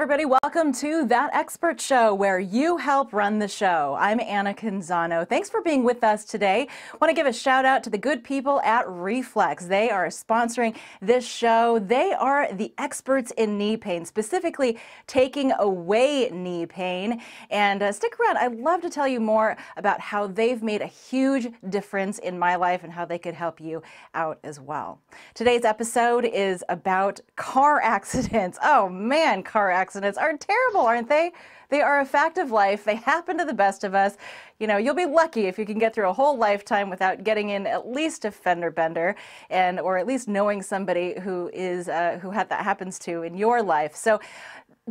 everybody, welcome to That Expert Show, where you help run the show. I'm Anna Canzano. Thanks for being with us today. I want to give a shout out to the good people at Reflex. They are sponsoring this show. They are the experts in knee pain, specifically taking away knee pain. And stick around. I'd love to tell you more about how they've made a huge difference in my life and how they could help you out as well. Today's episode is about car accidents. Oh man, car accidents are terrible, aren't they? They are a fact of life. They happen to the best of us. You know, you'll be lucky if you can get through a whole lifetime without getting in at least a fender bender, or at least knowing somebody who that happens to in your life. So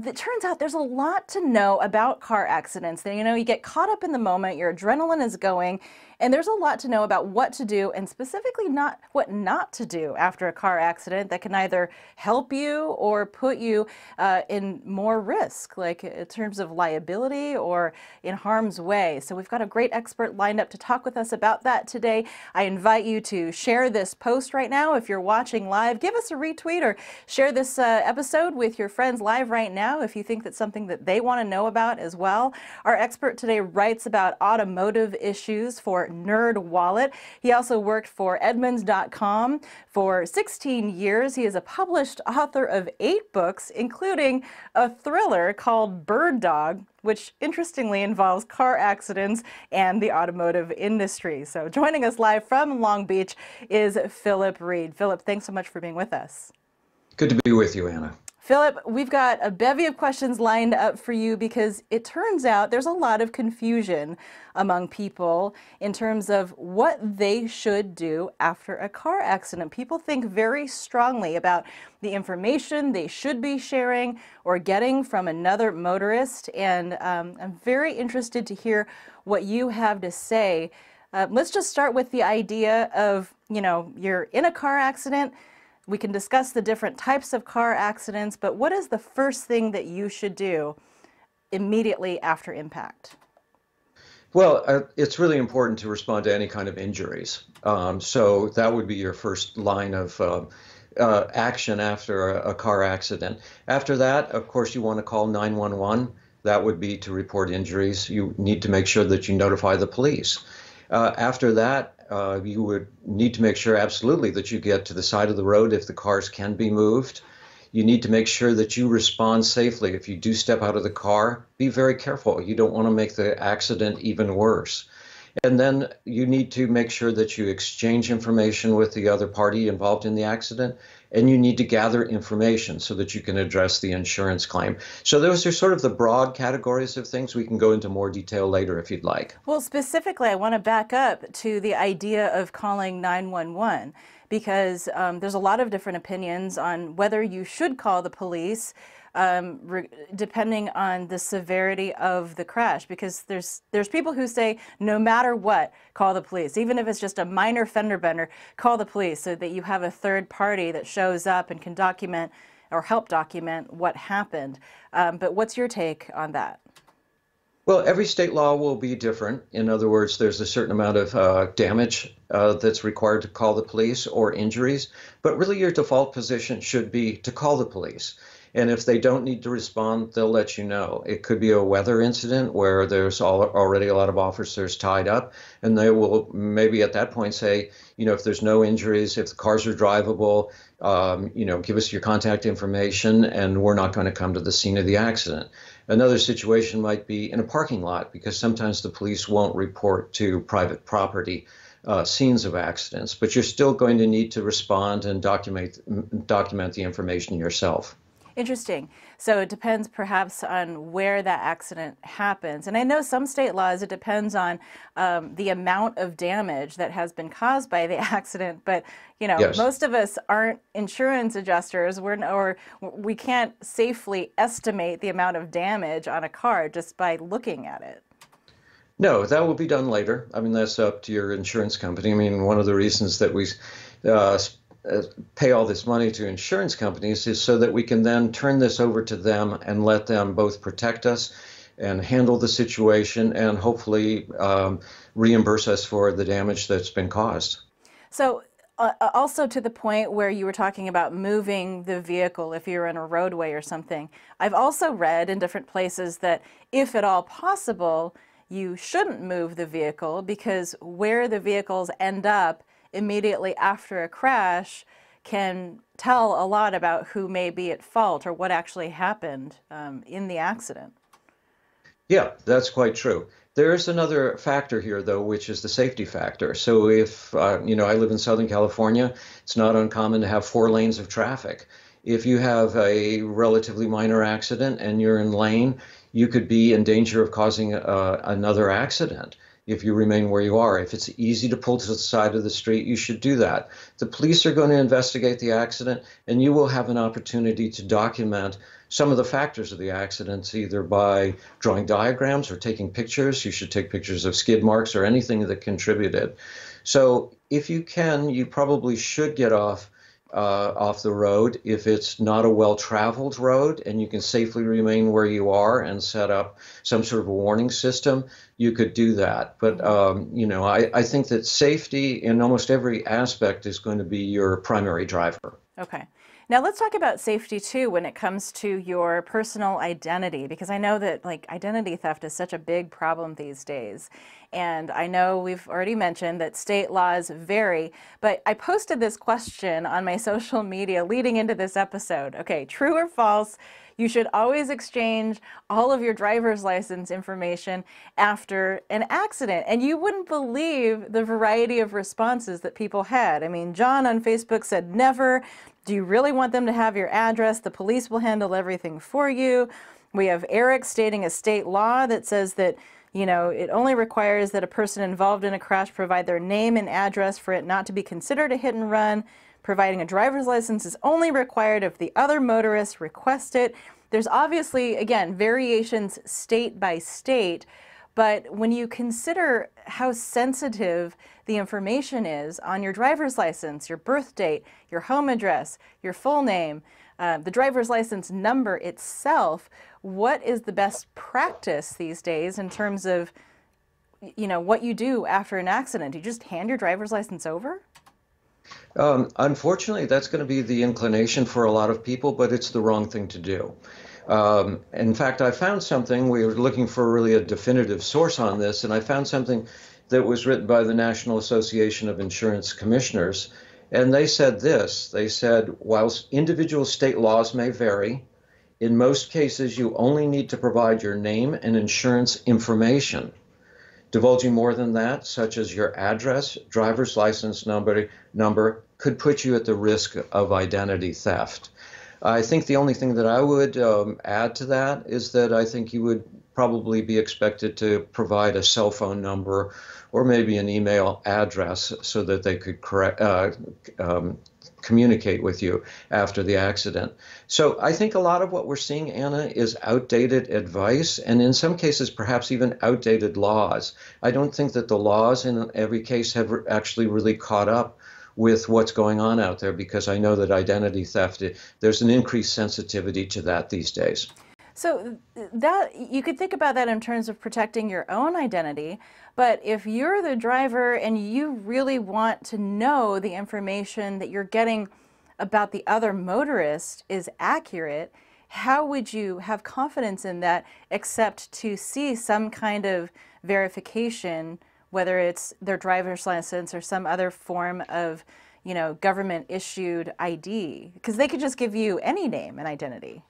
it turns out there's a lot to know about car accidents. You know, you get caught up in the moment, your adrenaline is going, and there's a lot to know about what to do and specifically what not to do after a car accident that can either help you or put you in more risk, like in terms of liability or in harm's way. So we've got a great expert lined up to talk with us about that today. I invite you to share this post right now. If you're watching live, give us a retweet or share this episode with your friends live right now if you think that's something that they want to know about as well. Our expert today writes about automotive issues for NerdWallet. He also worked for Edmunds.com for 16 years. He is a published author of 8 books, including a thriller called Bird Dog, which interestingly involves car accidents and the automotive industry. So joining us live from Long Beach is Philip Reed. Philip, thanks so much for being with us. Good to be with you, Anna. Philip, we've got a bevy of questions lined up for you because it turns out there's a lot of confusion among people in terms of what they should do after a car accident. People think very strongly about the information they should be sharing or getting from another motorist, and I'm very interested to hear what you have to say. Let's just start with the idea of, you know, you're in a car accident. We can discuss the different types of car accidents, but what is the first thing that you should do immediately after impact? Well, it's really important to respond to any kind of injuries. So that would be your first line of action after a car accident. After that, of course, you want to call 911. That would be to report injuries. You need to make sure that you notify the police. After that, you would need to make sure absolutely that you get to the side of the road if the cars can be moved. You need to make sure that you respond safely. If you do step out of the car, be very careful. You don't want to make the accident even worse. And then you need to make sure that you exchange information with the other party involved in the accident, and you need to gather information so that you can address the insurance claim. So those are sort of the broad categories of things. We can go into more detail later if you'd like. Well, specifically, I want to back up to the idea of calling 911 because there's a lot of different opinions on whether you should call the police depending on the severity of the crash, because there's people who say no matter what, call the police. Even if it's just a minor fender bender, call the police so that you have a third party that shows up and can document or help document what happened. But what's your take on that? Well, every state law will be different. In other words, there's a certain amount of damage that's required to call the police or injuries, but really your default position should be to call the police. And if they don't need to respond, they'll let you know. It could be a weather incident where there's already a lot of officers tied up, and they will maybe at that point say, you know, if there's no injuries, if the cars are drivable, you know, give us your contact information, and we're not going to come to the scene of the accident. Another situation might be in a parking lot, because sometimes the police won't report to private property scenes of accidents, but you're still going to need to respond and document the information yourself. Interesting. So it depends perhaps on where that accident happens. And I know some state laws, it depends on the amount of damage that has been caused by the accident. But, you know, Yes. Most of us aren't insurance adjusters, or we can't safely estimate the amount of damage on a car just by looking at it. No, that will be done later. I mean, that's up to your insurance company. I mean, one of the reasons that we pay all this money to insurance companies is so that we can then turn this over to them and let them both protect us and handle the situation and hopefully reimburse us for the damage that's been caused. So Also, to the point where you were talking about moving the vehicle if you're in a roadway or something, I've also read in different places that if at all possible, you shouldn't move the vehicle because where the vehicles end up immediately after a crash can tell a lot about who may be at fault or what actually happened in the accident. Yeah, that's quite true. There is another factor here, though, which is the safety factor. So if, I live in Southern California, it's not uncommon to have 4 lanes of traffic. If you have a relatively minor accident and you're in lane, you could be in danger of causing another accident if you remain where you are. If it's easy to pull to the side of the street, you should do that. The police are going to investigate the accident, and you will have an opportunity to document some of the factors of the accidents, either by drawing diagrams or taking pictures. You should take pictures of skid marks or anything that contributed. So if you can, you probably should get off the road if it's not a well-traveled road and you can safely remain where you are and set up some sort of a warning system. You could do that. But, I think that safety in almost every aspect is going to be your primary driver. Okay. Now let's talk about safety too when it comes to your personal identity, because I know that identity theft is such a big problem these days. And I know we've already mentioned that state laws vary, but I posted this question on my social media leading into this episode. Okay, true or false? You should always exchange all of your driver's license information after an accident. And you wouldn't believe the variety of responses that people had. I mean, John on Facebook said, never. Do you really want them to have your address? The police will handle everything for you. We have Eric stating a state law that says that, it only requires that a person involved in a crash provide their name and address for it not to be considered a hit and run. Providing a driver's license is only required if the other motorists request it. There's obviously, again, variations state by state, but when you consider how sensitive the information is on your driver's license, your birth date, your home address, your full name, the driver's license number itself, what is the best practice these days in terms of, what you do after an accident? Do you just hand your driver's license over? Unfortunately, that's going to be the inclination for a lot of people, but it's the wrong thing to do. In fact, I found something, we were looking for really a definitive source on this, and I found something that was written by the National Association of Insurance Commissioners. And they said this, they said, whilst individual state laws may vary, in most cases you only need to provide your name and insurance information. Divulging more than that, such as your address, driver's license number, could put you at the risk of identity theft. I think the only thing that I would add to that is that I think you would probably be expected to provide a cell phone number or maybe an email address so that they could communicate with you after the accident. So I think a lot of what we're seeing, Anna, is outdated advice and in some cases perhaps even outdated laws. I don't think that the laws in every case have actually really caught up with what's going on out there, because I know that identity theft, there's an increased sensitivity to that these days. So that you could think about that in terms of protecting your own identity, but if you're the driver and you really want to know the information that you're getting about the other motorist is accurate, how would you have confidence in that except to see some kind of verification, whether it's their driver's license or some other form of, government issued ID? Because they could just give you any name and identity.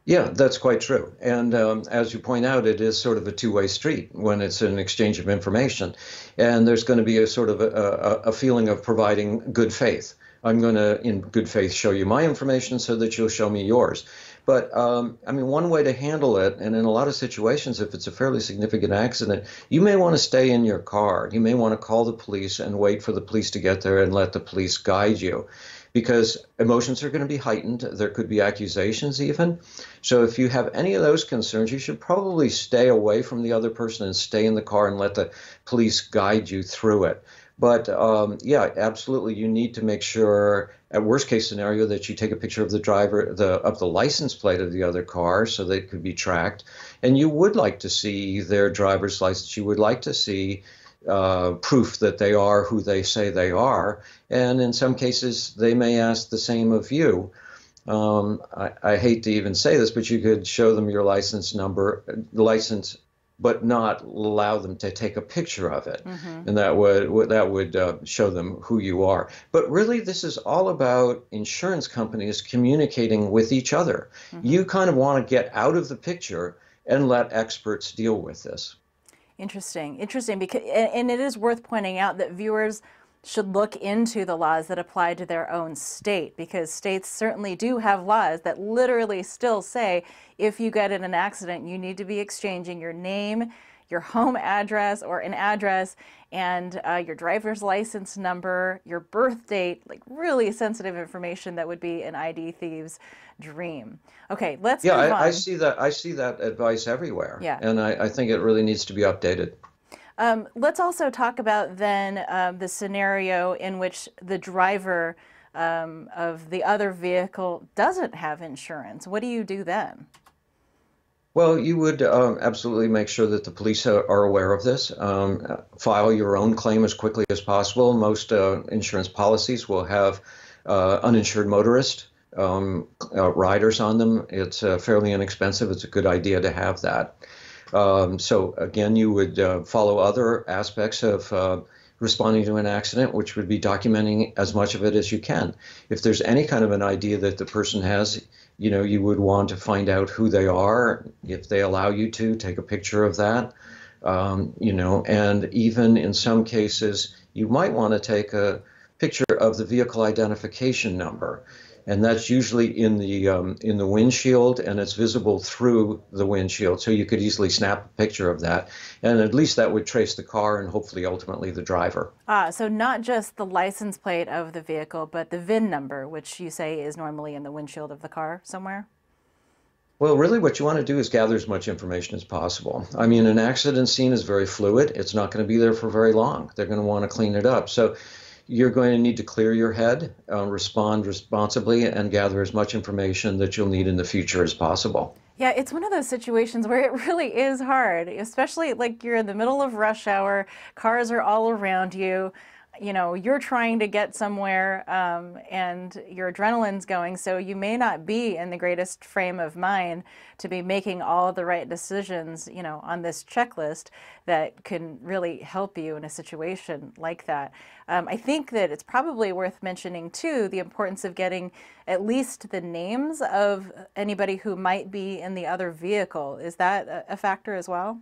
Yeah, that's quite true. And as you point out, it is sort of a two-way street when it's an exchange of information. And there's going to be a sort of a feeling of providing good faith. I'm going to, in good faith, show you my information so that you'll show me yours. But one way to handle it, and in a lot of situations, if it's a fairly significant accident, you may want to stay in your car. You may want to call the police and wait for the police to get there and let the police guide you, because emotions are going to be heightened. There could be accusations even. So if you have any of those concerns, you should probably stay away from the other person and stay in the car and let the police guide you through it. But yeah, absolutely, you need to make sure, at worst case scenario, that you take a picture of the driver, of the license plate of the other car so that it could be tracked. And you would like to see their driver's license. You would like to see proof that they are who they say they are. And in some cases, they may ask the same of you. I hate to even say this, but you could show them your license number, license, but not allow them to take a picture of it, and that would show them who you are. But really, this is all about insurance companies communicating with each other. You kind of want to get out of the picture and let experts deal with this. Interesting, interesting. Because, and it is worth pointing out that viewers should look into the laws that apply to their own state, because states certainly do have laws that literally still say if you get in an accident, you need to be exchanging your name, your home address or an address, and your driver's license number, your birth date, like really sensitive information that would be an ID thief's dream. Okay, let's move on. I see that. I see that advice everywhere. Yeah. And I think it really needs to be updated. Let's also talk about then the scenario in which the driver of the other vehicle doesn't have insurance. What do you do then? Well, you would absolutely make sure that the police are aware of this. File your own claim as quickly as possible. Most insurance policies will have uninsured motorist riders on them. It's fairly inexpensive. It's a good idea to have that. So again, you would follow other aspects of responding to an accident, which would be documenting as much of it as you can. If there's any kind of an idea that the person has, you would want to find out who they are. If they allow you to, take a picture of that. And even in some cases, you might want to take a picture of the vehicle identification number. And that's usually in the windshield, and it's visible through the windshield. So you could easily snap a picture of that. And at least that would trace the car and hopefully ultimately the driver. So not just the license plate of the vehicle, but the VIN number, which you say is normally in the windshield of the car somewhere? Well, really what you want to do is gather as much information as possible. I mean, an accident scene is very fluid. It's not going to be there for very long. They're going to want to clean it up. So you're going to need to clear your head, respond responsibly, and gather as much information that you'll need in the future as possible. Yeah, it's one of those situations where it really is hard, especially like you're in the middle of rush hour, cars are all around you, you're trying to get somewhere and your adrenaline's going, so you may not be in the greatest frame of mind to be making all the right decisions, on this checklist that can really help you in a situation like that. I think that it's probably worth mentioning, too, the importance of getting at least the names of anybody who might be in the other vehicle. Is that a factor as well?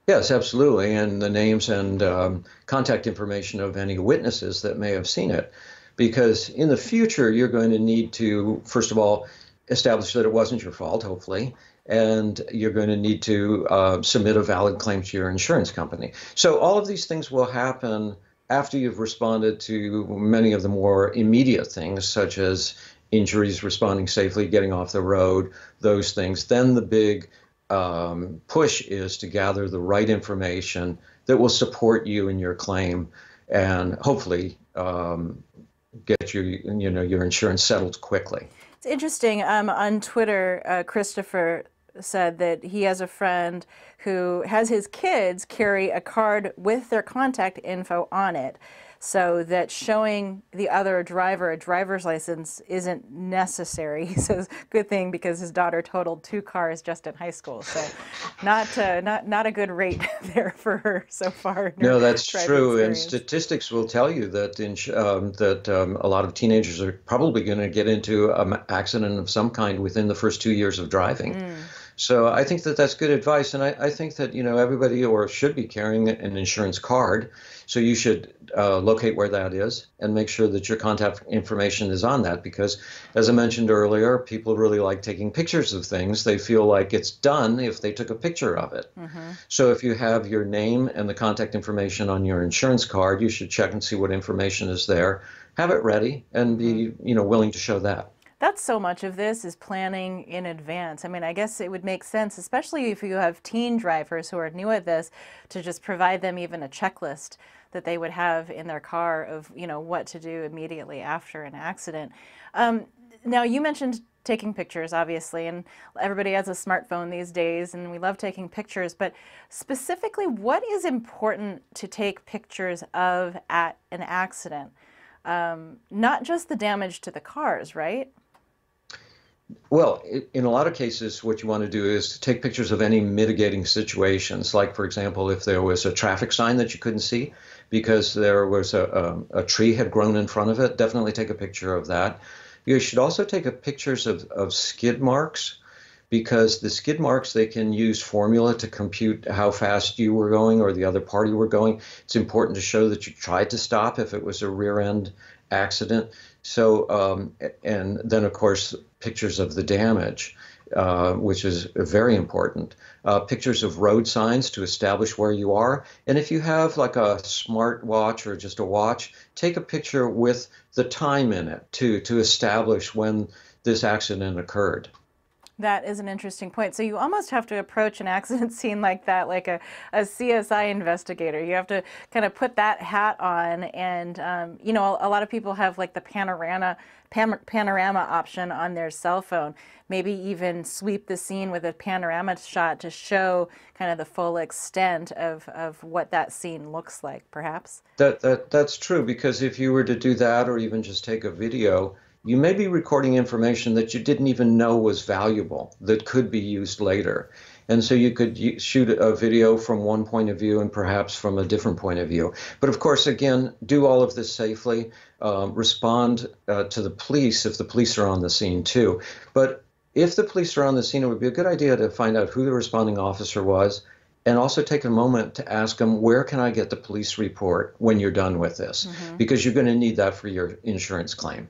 Yes, absolutely. And the names and contact information of any witnesses that may have seen it. Because in the future, you're going to need to, first of all, establish that it wasn't your fault, hopefully. And you're going to need to submit a valid claim to your insurance company. So all of these things will happen after you've responded to many of the more immediate things, such as injuries, responding safely, getting off the road, those things. Then the big push is to gather the right information that will support you in your claim and hopefully get your insurance settled quickly. It's interesting. On Twitter, Christopher said that he has a friend who has his kids carry a card with their contact info on it, so that showing the other driver a driver's license isn't necessary. He says, good thing, because his daughter totaled 2 cars just in high school. So not a good rate there for her so far. No, that's true. Experience. And statistics will tell you that a lot of teenagers are probably going to get into an accident of some kind within the first 2 years of driving. So I think that that's good advice, and I think that everybody should be carrying an insurance card. So you should locate where that is and make sure that your contact information is on that, because, as I mentioned earlier, people really like taking pictures of things. They feel like it's done if they took a picture of it. So if you have your name and the contact information on your insurance card, you should check and see what information is there. Have it ready and be willing to show that. That's so much of this is planning in advance. I mean, I guess it would make sense, especially if you have teen drivers who are new at this, to just provide them even a checklist that they would have in their car of, what to do immediately after an accident. Now, you mentioned taking pictures, obviously, and everybody has a smartphone these days, and we love taking pictures. But specifically, what is important to take pictures of at an accident? Not just the damage to the cars, right? Well, in a lot of cases, what you want to do is to take pictures of any mitigating situations. Like, for example, if there was a traffic sign that you couldn't see because there was a tree had grown in front of it, definitely take a picture of that. You should also take pictures of skid marks because the skid marks, they can use formula to compute how fast you were going or the other party were going. It's important to show that you tried to stop if it was a rear end accident. So, and then of course, pictures of the damage, which is very important. Pictures of road signs to establish where you are. And if you have like a smart watch or just a watch, take a picture with the time in it to establish when this accident occurred. That is an interesting point. So you almost have to approach an accident scene like that, like a CSI investigator. You have to kind of put that hat on, and you know, a lot of people have like the panorama option on their cell phone. Maybe even sweep the scene with a panorama shot to show kind of the full extent of what that scene looks like, perhaps. That's true, because if you were to do that or even just take a video, you may be recording information that you didn't even know was valuable that could be used later. And so you could shoot a video from one point of view and perhaps from a different point of view. But of course, again, do all of this safely. Respond to the police if the police are on the scene too. But if the police are on the scene, it would be a good idea to find out who the responding officer was and also take a moment to ask them, where can I get the police report when you're done with this? Because you're going to need that for your insurance claim.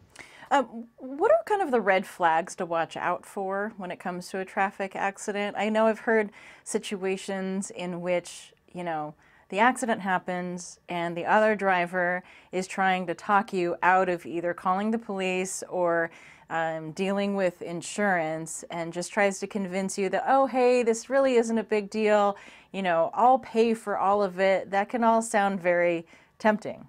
What are kind of the red flags to watch out for when it comes to a traffic accident? I know I've heard situations in which, you know, the accident happens and the other driver is trying to talk you out of either calling the police or dealing with insurance and just tries to convince you that, oh, hey, this really isn't a big deal. You know, I'll pay for all of it. That can all sound very tempting.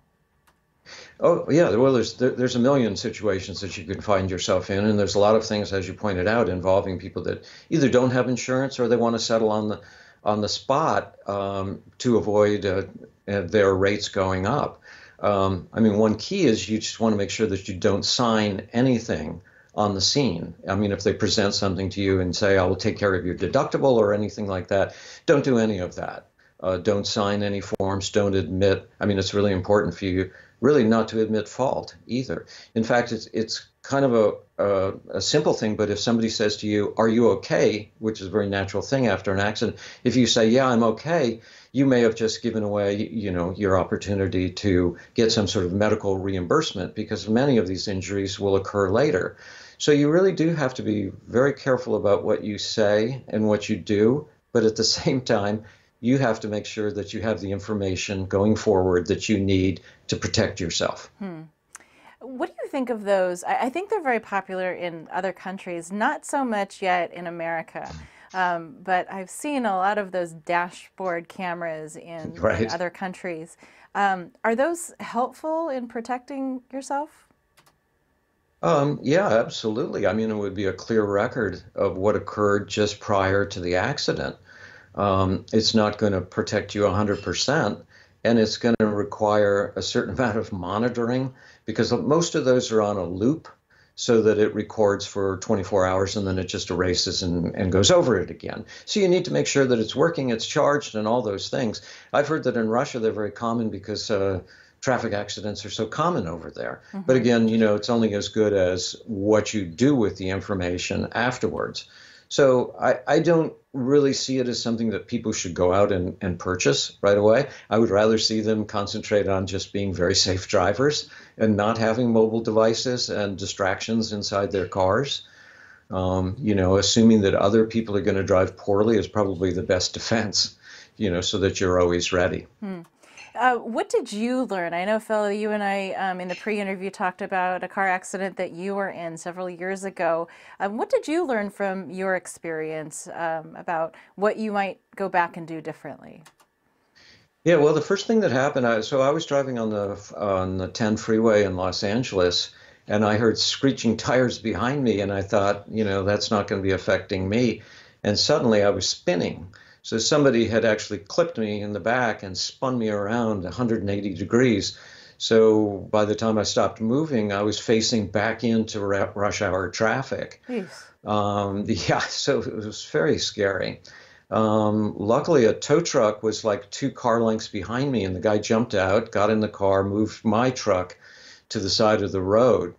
Oh, yeah. Well, there's a million situations that you can find yourself in, and there's a lot of things, as you pointed out, involving people that either don't have insurance or they want to settle on the spot to avoid their rates going up. I mean, one key is you just want to make sure that you don't sign anything on the scene. I mean, if they present something to you and say, I will take care of your deductible or anything like that, don't do any of that. Don't sign any forms, don't admit. I mean, it's really important for you really not to admit fault either. In fact, it's kind of a simple thing, but if somebody says to you, are you okay, which is a very natural thing after an accident, if you say, yeah, I'm okay, you may have just given away, you know, your opportunity to get some sort of medical reimbursement because many of these injuries will occur later. So you really do have to be very careful about what you say and what you do, but at the same time, you have to make sure that you have the information going forward that you need to protect yourself. What do you think of those? I think they're very popular in other countries, not so much yet in America. But I've seen a lot of those dashboard cameras in other countries. Are those helpful in protecting yourself? Yeah, absolutely. I mean, it would be a clear record of what occurred just prior to the accident. It's not going to protect you 100%, and it's going to require a certain amount of monitoring because most of those are on a loop so that it records for 24 hours and then it just erases and goes over it again. So you need to make sure that it's working, it's charged, and all those things. I've heard that in Russia they're very common because traffic accidents are so common over there. But again, you know, it's only as good as what you do with the information afterwards. So I don't really see it as something that people should go out and purchase right away. I would rather see them concentrate on just being very safe drivers and not having mobile devices and distractions inside their cars. You know, assuming that other people are going to drive poorly is probably the best defense, you know, so that you're always ready. What did you learn? I know, Phil, you and I in the pre-interview talked about a car accident that you were in several years ago. What did you learn from your experience about what you might go back and do differently? Yeah, well, the first thing that happened, so I was driving on the 10 freeway in Los Angeles, and I heard screeching tires behind me, and I thought, that's not going to be affecting me. And suddenly I was spinning. So somebody had actually clipped me in the back and spun me around 180 degrees. So by the time I stopped moving, I was facing back into rush hour traffic. Jeez. Yeah, so it was very scary. Luckily, a tow truck was like 2 car lengths behind me, and the guy jumped out, got in the car, moved my truck to the side of the road.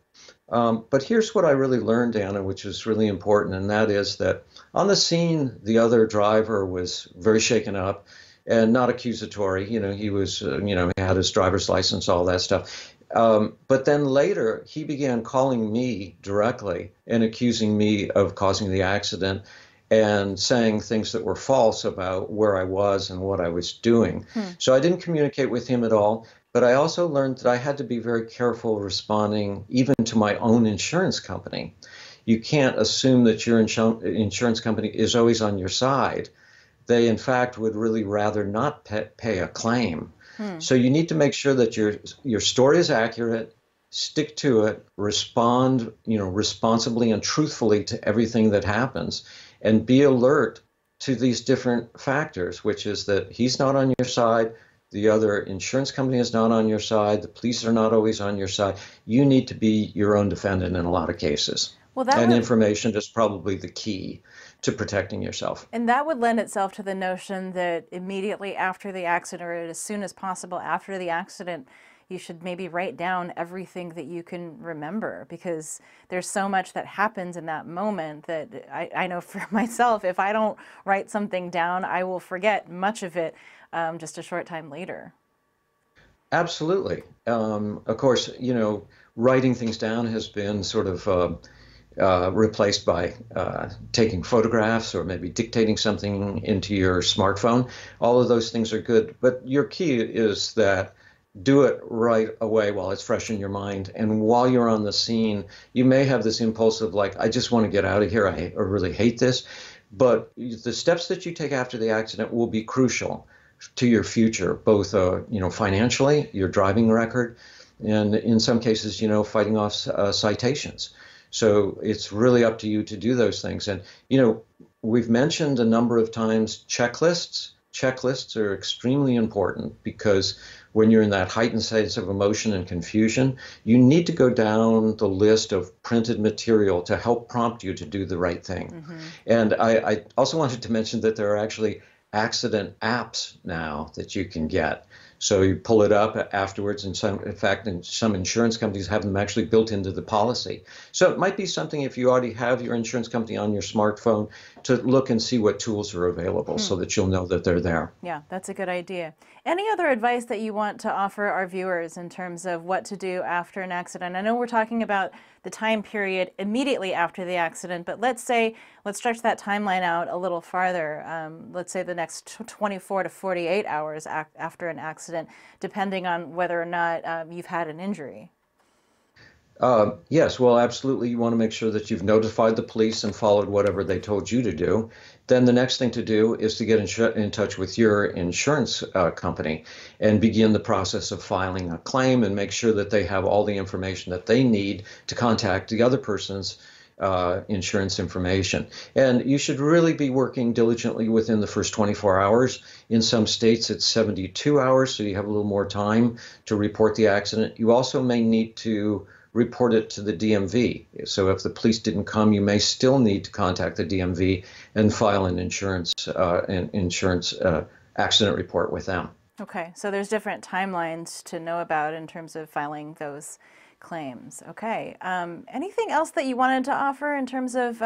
But here's what I really learned, Anna, which is really important, and that is that on the scene, the other driver was very shaken up and not accusatory. He was, he had his driver's license, all that stuff. But then later, he began calling me directly and accusing me of causing the accident and saying things that were false about where I was and what I was doing. So I didn't communicate with him at all. But I also learned that I had to be very careful responding even to my own insurance company. You can't assume that your insurance company is always on your side. They, in fact, would really rather not pay a claim. So you need to make sure that your story is accurate, stick to it, respond, responsibly and truthfully to everything that happens, and be alert to these different factors, which is that he's not on your side. The other insurance company is not on your side. The police are not always on your side. You need to be your own defendant in a lot of cases. And information is probably the key to protecting yourself. And that would lend itself to the notion that immediately after the accident, or as soon as possible after the accident, you should maybe write down everything that you can remember, because there's so much that happens in that moment that I know for myself, if I don't write something down, I will forget much of it just a short time later. Absolutely. Of course, writing things down has been sort of replaced by taking photographs or maybe dictating something into your smartphone. All of those things are good, but your key is that do it right away while it's fresh in your mind. And while you're on the scene, you may have this impulse of like, I just want to get out of here. I really hate this. But the steps that you take after the accident will be crucial to your future, both financially, your driving record, and in some cases, fighting off citations. So it's really up to you to do those things. And we've mentioned a number of times checklists. Checklists are extremely important because when you're in that heightened state of emotion and confusion, you need to go down the list of printed material to help prompt you to do the right thing. And I also wanted to mention that there are actually accident apps now that you can get. So you pull it up afterwards, and in fact, some insurance companies have them actually built into the policy. So it might be something, if you already have your insurance company on your smartphone, to look and see what tools are available so that you'll know that they're there. Yeah, that's a good idea. Any other advice that you want to offer our viewers in terms of what to do after an accident? I know we're talking about the time period immediately after the accident, but let's stretch that timeline out a little farther. Let's say the next 24 to 48 hours after an accident, depending on whether or not you've had an injury. Yes, well, absolutely. You want to make sure that you've notified the police and followed whatever they told you to do. Then the next thing to do is to get in touch with your insurance company and begin the process of filing a claim, and make sure that they have all the information that they need to contact the other person's insurance information. And you should really be working diligently within the first 24 hours. In some states, it's 72 hours, so you have a little more time to report the accident. You also may need to report it to the DMV. So if the police didn't come, you may still need to contact the DMV and file an insurance accident report with them. Okay, so there's different timelines to know about in terms of filing those claims. Okay, anything else that you wanted to offer in terms of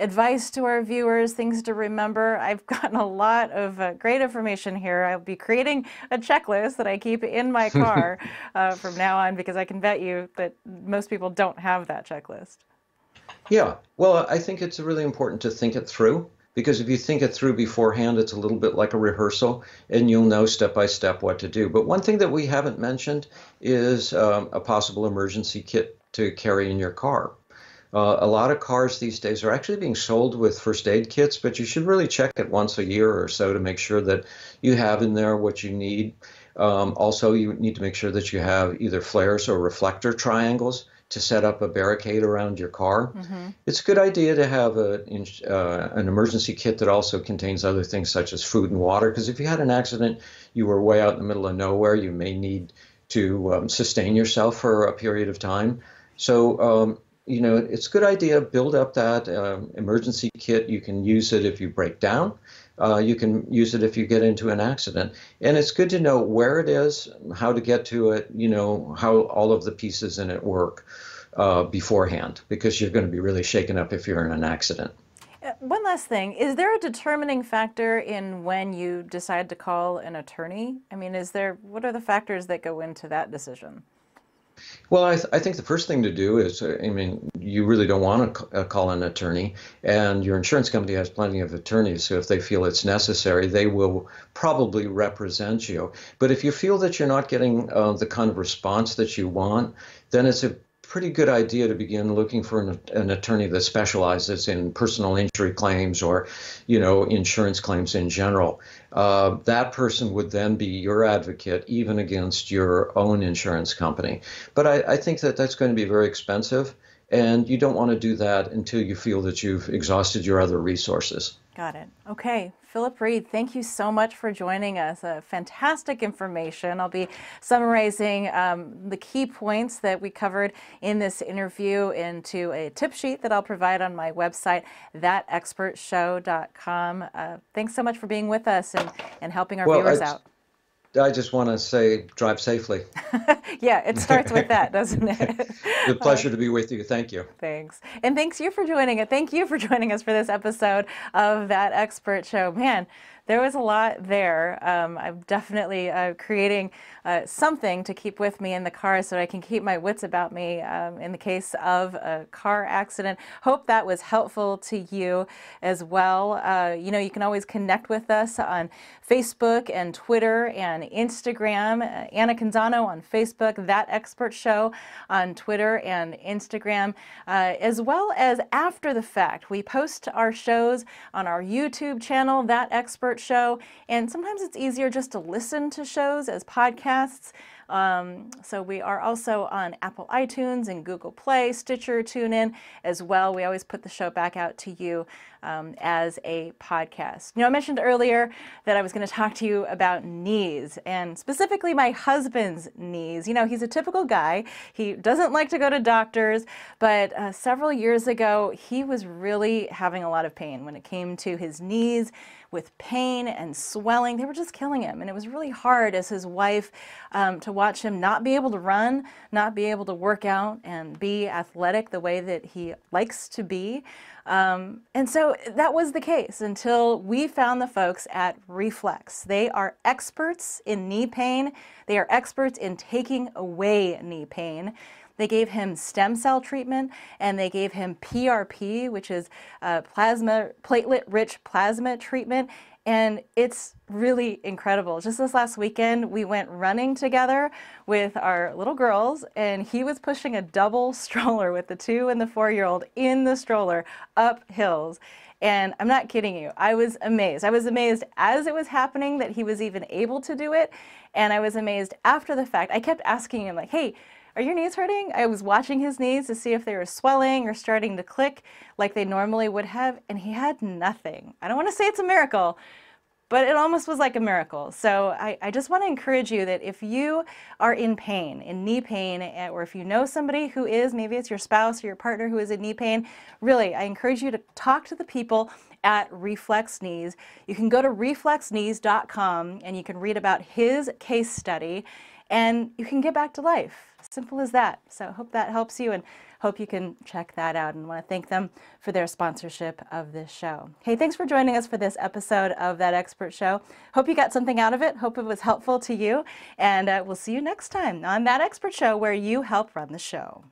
advice to our viewers, things to remember? I've gotten a lot of great information here. I'll be creating a checklist that I keep in my car from now on, because I can bet you that most people don't have that checklist. Yeah, well, I think it's really important to think it through, because if you think it through beforehand, it's a little bit like a rehearsal, and you'll know step by step what to do. But one thing that we haven't mentioned is a possible emergency kit to carry in your car. A lot of cars these days are actually being sold with first aid kits, but you should really check it once a year or so to make sure that you have in there what you need. Also, you need to make sure that you have either flares or reflector triangles to set up a barricade around your car. Mm-hmm. It's a good idea to have an emergency kit that also contains other things such as food and water, because if you had an accident, you were way out in the middle of nowhere, you may need to sustain yourself for a period of time. So, it's a good idea, build up that emergency kit. You can use it if you break down. You can use it if you get into an accident. And it's good to know where it is, how to get to it, how all of the pieces in it work beforehand, because you're going to be really shaken up if you're in an accident. One last thing, is there a determining factor in when you decide to call an attorney? I mean, what are the factors that go into that decision? Well, I think the first thing to do is, you really don't want to call an attorney, and your insurance company has plenty of attorneys, so if they feel it's necessary, they will probably represent you. But if you feel that you're not getting the kind of response that you want, then it's a pretty good idea to begin looking for an attorney that specializes in personal injury claims or, insurance claims in general. That person would then be your advocate, even against your own insurance company. But I think that that's going to be very expensive, and you don't want to do that until you feel that you've exhausted your other resources. Got it. Okay. Philip Reed, thank you so much for joining us. Fantastic information. I'll be summarizing the key points that we covered in this interview into a tip sheet that I'll provide on my website, thatexpertshow.com. Thanks so much for being with us and helping our viewers out. I just want to say, drive safely. Yeah, it starts with that, doesn't it? It's a pleasure to be with you. Thank you. Thanks. And thank you for joining us for this episode of That Expert Show. Man, there was a lot there. I'm definitely creating something to keep with me in the car so I can keep my wits about me in the case of a car accident. Hope that was helpful to you as well. You can always connect with us on Facebook and Twitter and Instagram. Anna Canzano on Facebook, That Expert Show on Twitter and Instagram, as well as after the fact. We post our shows on our YouTube channel, That Expert Show, and sometimes it's easier just to listen to shows as podcasts. So we are also on Apple iTunes and Google Play, Stitcher, TuneIn as well. We always put the show back out to you as a podcast. I mentioned earlier that I was going to talk to you about knees, and specifically my husband's knees. He's a typical guy. He doesn't like to go to doctors, but several years ago, he was really having a lot of pain when it came to his knees, with pain and swelling. They were just killing him. And it was really hard as his wife to watch him not be able to run, not be able to work out and be athletic the way that he likes to be. And so that was the case until we found the folks at Reflex. They are experts in knee pain. They are experts in taking away knee pain. They gave him stem cell treatment, and they gave him PRP, which is platelet-rich plasma treatment, and it's really incredible. Just this last weekend, we went running together with our little girls, and he was pushing a double stroller with the 2- and 4-year-old in the stroller up hills. And I'm not kidding you, I was amazed. I was amazed as it was happening that he was even able to do it, and I was amazed after the fact. I kept asking him, like, hey, are your knees hurting? I was watching his knees to see if they were swelling or starting to click like they normally would have, and he had nothing. I don't want to say it's a miracle, but it almost was like a miracle. So I just want to encourage you that if you are in pain, in knee pain, or if you know somebody who is, maybe it's your spouse or your partner who is in knee pain, really, I encourage you to talk to the people at Reflex Knees. You can go to reflexknees.com and you can read about his case study, and you can get back to life. Simple as that. So I hope that helps you, and hope you can check that out, and want to thank them for their sponsorship of this show. Hey, thanks for joining us for this episode of That Expert Show. Hope you got something out of it. Hope it was helpful to you, and we'll see you next time on That Expert Show, where you help run the show.